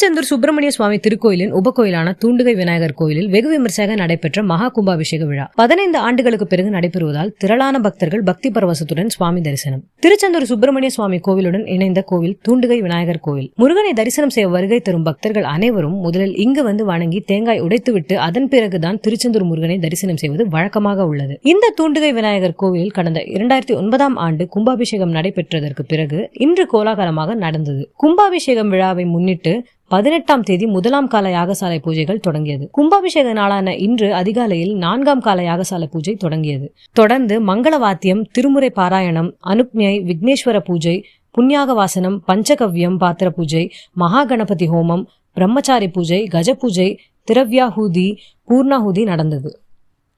திருச்செந்தூர் சுப்பிரமணிய சுவாமி திருக்கோயிலின் உபகோயிலான தூண்டுகை விநாயகர் கோயிலில் வெகு விமர்சையாக நடைபெற்ற மகா கும்பாபிஷேக விழா 15 ஆண்டுகளுக்கு பிறகு நடைபெறுவதால் திரளான பக்தர்கள் பக்தி பரவசத்துடன் சுவாமி தரிசனம். திருச்செந்தூர் சுப்பிரமணிய சுவாமி கோவிலுடன் இணைந்த கோவில் தூண்டுகை விநாயகர் கோவில். முருகனை தரிசனம் செய்ய வருகை தரும் பக்தர்கள் அனைவரும் முதலில் இங்கு வந்து வணங்கி தேங்காய் உடைத்துவிட்டு அதன் பிறகுதான் திருச்செந்தூர் முருகனை தரிசனம் செய்வது வழக்கமாக உள்ளது. இந்த தூண்டுகை விநாயகர் கோவிலில் கடந்த 2009ஆம் ஆண்டு கும்பாபிஷேகம் நடைபெற்றதற்கு பிறகு இன்று கோலாகலமாக நடந்தது. கும்பாபிஷேகம் விழாவை முன்னிட்டு 18ஆம் தேதி முதலாம் கால யாகசாலை பூஜைகள் தொடங்கியது. கும்பாபிஷேக நாளான இன்று அதிகாலையில் 4ஆம் கால யாகசாலை பூஜை தொடங்கியது. தொடர்ந்து மங்கள வாத்தியம், திருமுறை பாராயணம், அனுப்ஞை, விக்னேஸ்வர பூஜை, புண்ணியாக வாசனம், பஞ்சகவ்யம் பாத்திர பூஜை, மகா கணபதி ஹோமம், பிரம்மச்சாரி பூஜை, கஜ பூஜை, திரவ்யாஹூதி, பூர்ணாஹூதி நடந்தது.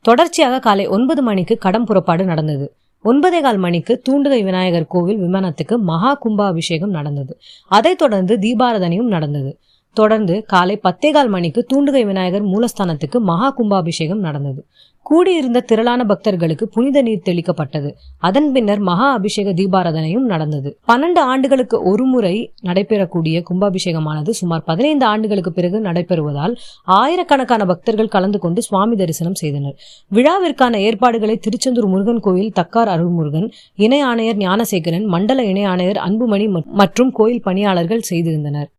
தொடர்ச்சியாக காலை 9 மணிக்கு கடம் புறப்பாடு நடந்தது. 9:15 மணிக்கு தூண்டுகை விநாயகர் கோவில் விமானத்துக்கு மகா கும்பாபிஷேகம் நடந்தது. அதைத் தொடர்ந்து தீபாராதனையும் நடந்தது. தொடர்ந்து காலை 10:15 மணிக்கு தூண்டுகை விநாயகர் மூலஸ்தானத்துக்கு மகா கும்பாபிஷேகம் நடந்தது. கூடியிருந்த திரளான பக்தர்களுக்கு புனித நீர் தெளிக்கப்பட்டது. அதன் பின்னர் மகா அபிஷேக தீபாராதனையும் நடந்தது. 12 ஆண்டுகளுக்கு ஒரு முறை நடைபெறக்கூடிய கும்பாபிஷேகமானது சுமார் 15 ஆண்டுகளுக்கு பிறகு நடைபெறுவதால் ஆயிரக்கணக்கான பக்தர்கள் கலந்து கொண்டு சுவாமி தரிசனம் செய்தனர். விழாவிற்கான ஏற்பாடுகளை திருச்செந்தூர் முருகன் கோயில் தக்கார் அருள்முருகன், இணை ஆணையர் ஞானசேகரன், மண்டல இணை ஆணையர் அன்புமணி மற்றும் கோயில் பணியாளர்கள் செய்திருந்தனர்.